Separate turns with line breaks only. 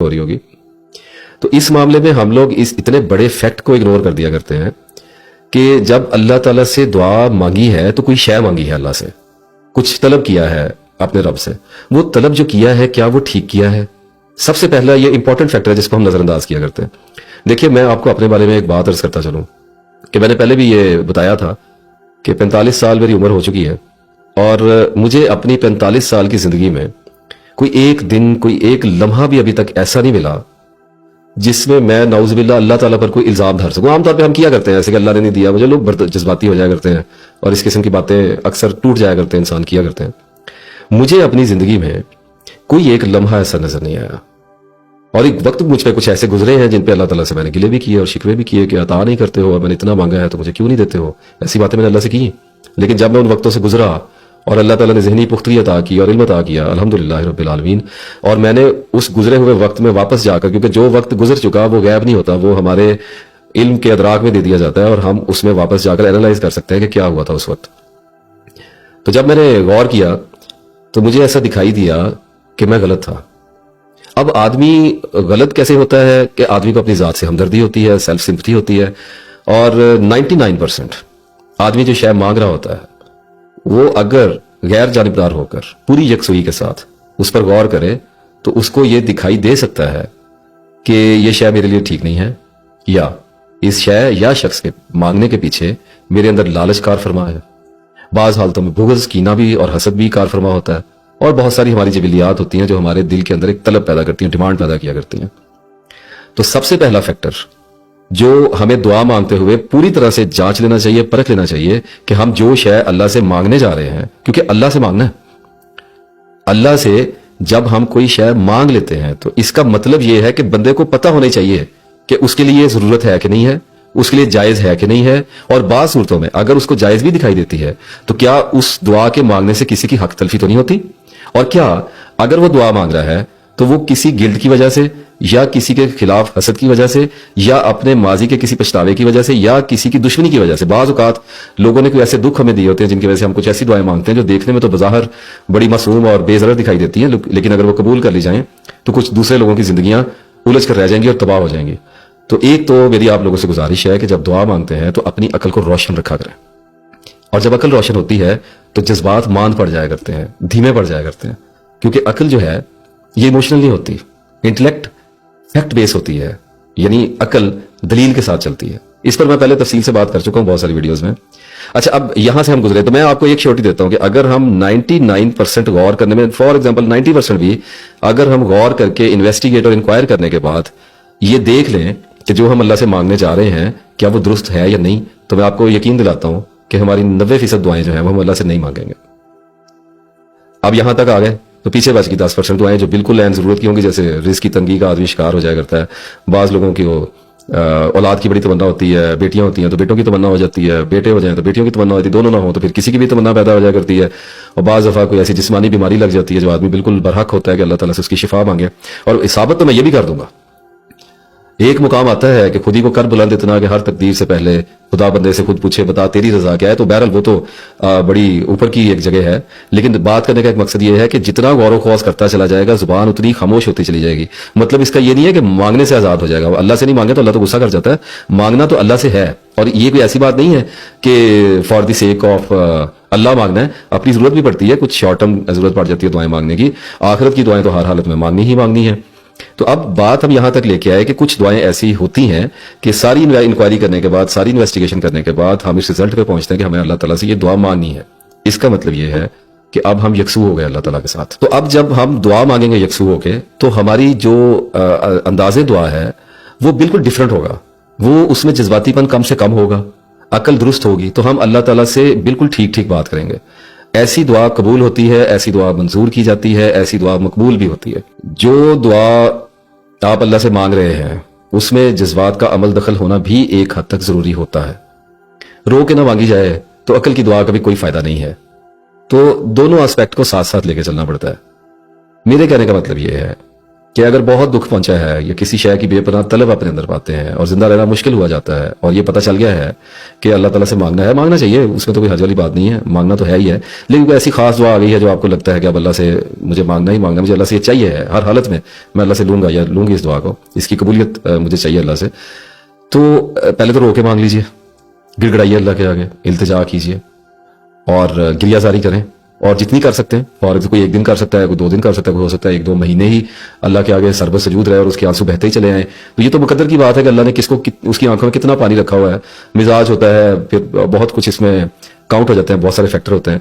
ہو رہی ہوگی. تو اس معاملے میں ہم لوگ اس اتنے بڑے فیکٹ کو اگنور کر دیا کرتے ہیں کہ جب اللہ تعالیٰ سے دعا مانگی ہے تو کوئی شے مانگی ہے اللہ سے, کچھ طلب کیا ہے اپنے رب سے, وہ طلب جو کیا ہے کیا وہ ٹھیک کیا ہے؟ سب سے پہلا یہ امپورٹنٹ فیکٹر ہے جس کو ہم نظر انداز کیا کرتے ہیں. دیکھیے میں آپ کو اپنے بارے میں ایک بات عرض کرتا چلوں کہ میں نے پہلے بھی یہ بتایا تھا کہ 45 سال میری عمر ہو چکی ہے, اور مجھے اپنی 45 سال کی زندگی میں کوئی ایک دن, کوئی ایک لمحہ بھی ابھی تک ایسا نہیں ملا جس میں نعوذ باللہ اللہ تعالیٰ پر کوئی الزام دھر سکوں. عام طور پہ ہم کیا کرتے ہیں ایسے کہ اللہ نے نہیں دیا مجھے, لوگ جذباتی ہو جایا کرتے ہیں اور اس قسم کی باتیں اکثر ٹوٹ جایا کرتے ہیں, انسان کیا کرتے ہیں. مجھے اپنی زندگی میں کوئی ایک لمحہ ایسا نظر نہیں آیا, اور ایک وقت مجھ پہ کچھ ایسے گزرے ہیں جن پہ اللہ تعالیٰ سے میں نے گلے بھی کیے اور شکوے بھی کیے کہ عطا نہیں کرتے ہو, اور میں نے اتنا مانگا ہے تو مجھے کیوں نہیں دیتے ہو. ایسی باتیں میں نے اللہ سے کی. لیکن جب میں ان وقتوں سے گزرا اور اللہ تعالیٰ نے ذہنی پختگی عطا کی اور علم عطا کیا, الحمدللہ رب العالمین, اور میں نے اس گزرے ہوئے وقت میں واپس جا کر, کیونکہ جو وقت گزر چکا وہ غائب نہیں ہوتا, وہ ہمارے علم کے ادراک میں دے دیا جاتا ہے اور ہم اس میں واپس جا کر اینالائز کر سکتے ہیں کہ کیا ہوا تھا اس وقت. تو جب میں نے غور کیا تو مجھے ایسا دکھائی دیا کہ میں غلط تھا. اب آدمی غلط کیسے ہوتا ہے کہ آدمی کو اپنی ذات سے ہمدردی ہوتی ہے, سیلف سمپتھی ہوتی ہے, اور 99% آدمی جو شے مانگ رہا ہوتا ہے وہ اگر غیر جانبدار ہو کر پوری یکسوئی کے ساتھ اس پر غور کرے تو اس کو یہ دکھائی دے سکتا ہے کہ یہ شے میرے لیے ٹھیک نہیں ہے, یا اس شے یا شخص کے مانگنے کے پیچھے میرے اندر لالچ کار فرما ہے. بعض حالتوں میں بغض, کینہ بھی اور حسد بھی کار فرما ہوتا ہے, اور بہت ساری ہماری جبلیات ہوتی ہیں جو ہمارے دل کے اندر ایک طلب پیدا کرتی ہیں, ڈیمانڈ پیدا کیا کرتی ہیں. تو سب سے پہلا فیکٹر جو ہمیں دعا مانگتے ہوئے پوری طرح سے جانچ لینا چاہیے, پرکھ لینا چاہیے کہ ہم جو شے اللہ سے مانگنے جا رہے ہیں, کیونکہ اللہ سے مانگنا ہے, اللہ سے جب ہم کوئی شے مانگ لیتے ہیں تو اس کا مطلب یہ ہے کہ بندے کو پتہ ہونا چاہیے کہ اس کے لیے ضرورت ہے کہ نہیں ہے, اس کے لیے جائز ہے کہ نہیں ہے. اور بعض صورتوں میں اگر اس کو جائز بھی دکھائی دیتی ہے تو کیا اس دعا کے مانگنے سے کسی کی حق تلفی تو نہیں ہوتی, اور کیا اگر وہ دعا مانگ رہا ہے تو وہ کسی گلٹ کی وجہ سے, یا کسی کے خلاف حسد کی وجہ سے, یا اپنے ماضی کے کسی پچھتاوے کی وجہ سے, یا کسی کی دشمنی کی وجہ سے. بعض اوقات لوگوں نے کوئی ایسے دکھ ہمیں دیے ہوتے ہیں جن کی وجہ سے ہم کچھ ایسی دعائیں مانگتے ہیں جو دیکھنے میں تو بظاہر بڑی معصوم اور بے ضرر دکھائی دیتی ہیں, لیکن اگر وہ قبول کر لی جائیں تو کچھ دوسرے لوگوں کی زندگیاں الجھ کر رہ جائیں گی اور تباہ ہو جائیں گی. تو ایک تو میری آپ لوگوں سے گزارش ہے کہ جب دعا مانگتے ہیں تو اپنی عقل کو روشن رکھا کریں, اور جب عقل روشن ہوتی ہے تو جذبات ماند پڑ جایا کرتے ہیں, دھیمے پڑ جایا کرتے ہیں, کیونکہ عقل جو ہے یہ ایموشنل نہیں ہوتی, انٹلیکٹ فیکٹ بیس ہوتی ہے, یعنی عقل دلیل کے ساتھ چلتی ہے. اس پر میں پہلے تفصیل سے بات کر چکا ہوں بہت ساری ویڈیوز میں. اچھا, اب یہاں سے ہم گزرے تو میں آپ کو ایک شیورٹی دیتا ہوں کہ اگر ہم 99% غور کرنے میں, فار ایگزامپل 90% بھی اگر ہم غور کر کے انویسٹیگیٹ اور انکوائر کرنے کے بعد یہ دیکھ لیں کہ جو ہم اللہ سے مانگنے جا رہے ہیں کیا وہ درست ہے یا نہیں, تو میں آپ کو یقین دلاتا ہوں کہ ہماری 90% دعائیں جو ہیں وہ ہم اللہ سے نہیں مانگیں گے. اب یہاں تک آ گئے تو پیچھے بچ کی 10% دعائیں جو بالکل عین ضرورت کی ہوں گی, جیسے رزق کی تنگی کا آدمی شکار ہو جایا کرتا ہے. بعض لوگوں کی وہ اولاد کی بڑی تمنا ہوتی ہے, بیٹیاں ہوتی ہیں تو بیٹوں کی تمنا ہو جاتی ہے, بیٹے ہو جائیں تو بیٹیوں کی تمنا ہوتی ہے, دونوں نہ ہوں تو پھر کسی کی بھی تمنا پیدا ہو جایا کرتی ہے. اور بعض دفعہ کوئی ایسی جسمانی بیماری لگ جاتی ہے جو آدمی بالکل برحق ہوتا ہے کہ اللہ تعالیٰ سے اس کی شفا مانگے. اور ثابت تو میں یہ بھی کر دوں گا, ایک مقام آتا ہے کہ خود ہی کو کر بلند اتنا کہ ہر تقدیر سے پہلے خدا بندے سے خود پوچھے بتا تیری رضا کیا ہے. تو بہرحال وہ تو بڑی اوپر کی ایک جگہ ہے, لیکن بات کرنے کا ایک مقصد یہ ہے کہ جتنا غور و خوض کرتا چلا جائے گا زبان اتنی خاموش ہوتی چلی جائے گی. مطلب اس کا یہ نہیں ہے کہ مانگنے سے آزاد ہو جائے گا, اللہ سے نہیں مانگے تو اللہ تو غصہ کر جاتا ہے, مانگنا تو اللہ سے ہے. اور یہ کوئی ایسی بات نہیں ہے کہ فار دی سیک آف اللہ مانگنا ہے, اپنی ضرورت بھی پڑتی ہے, کچھ شارٹ ٹرم ضرورت پڑ جاتی ہے دعائیں مانگنے کی, آخرت کی دعائیں تو ہر حالت میں مانگنی ہی مانگنی ہے. تو اب بات ہم یہاں تک لے کے آئے کہ کچھ دعائیں ایسی ہوتی ہیں کہ ساری انکوائری کرنے کے بعد, ساری انویسٹیگیشن کرنے کے بعد ہم اس رزلٹ پہ پہنچتے ہیں کہ ہمیں اللہ تعالیٰ سے یہ دعا مانگنی ہے. اس کا مطلب یہ ہے کہ اب ہم یکسو ہو گئے اللہ تعالیٰ کے ساتھ. تو اب جب ہم دعا مانگیں گے یکسو ہو کے تو ہماری جو انداز دعا ہے وہ بالکل ڈیفرنٹ ہوگا, وہ اس میں جذباتی پن کم سے کم ہوگا, عقل درست ہوگی, تو ہم اللہ تعالیٰ سے بالکل ٹھیک ٹھیک بات کریں گے. ایسی دعا قبول ہوتی ہے, ایسی دعا منظور کی جاتی ہے, ایسی دعا مقبول بھی ہوتی ہے. جو دعا آپ اللہ سے مانگ رہے ہیں اس میں جذبات کا عمل دخل ہونا بھی ایک حد تک ضروری ہوتا ہے. رو کے نہ مانگی جائے تو عقل کی دعا کا بھی کوئی فائدہ نہیں ہے. تو دونوں اسپیکٹ کو ساتھ ساتھ لے کے چلنا پڑتا ہے. میرے کہنے کا مطلب یہ ہے کہ اگر بہت دکھ پہنچا ہے یا کسی شے کی بے پناہ طلب اپنے اندر پاتے ہیں اور زندہ رہنا مشکل ہوا جاتا ہے اور یہ پتہ چل گیا ہے کہ اللہ تعالیٰ سے مانگنا ہے، مانگنا چاہیے، اس میں تو کوئی حرج والی بات نہیں ہے، مانگنا تو ہے ہی ہے، لیکن کوئی ایسی خاص دعا آ گئی ہے جو آپ کو لگتا ہے کہ اب اللہ سے مجھے مانگنا ہی مانگنا، مجھے اللہ سے یہ چاہیے ہے، ہر حالت میں میں اللہ سے لوں گا یا لوں گی اس دعا کو، اس کی قبولیت مجھے چاہیے اللہ سے، تو پہلے تو رو کے مانگ لیجئے، گڑ گڑائیے اللہ کے آگے، التجا کیجئے اور گریہ زاری کریں، اور جتنی کر سکتے ہیں، اور کوئی ایک دن کر سکتا ہے، کوئی 2 دن کر سکتا ہے، کوئی ہو سکتا ہے 1-2 مہینے ہی اللہ کے آگے سر بر سجود رہے اور اس کے آنسو بہتے ہی چلے آئیں، تو یہ تو مقدر کی بات ہے کہ اللہ نے کس کو اس کی آنکھوں میں کتنا پانی رکھا ہوا ہے، مزاج ہوتا ہے، پھر بہت کچھ اس میں کاؤنٹ ہو جاتے ہیں، بہت سارے فیکٹر ہوتے ہیں۔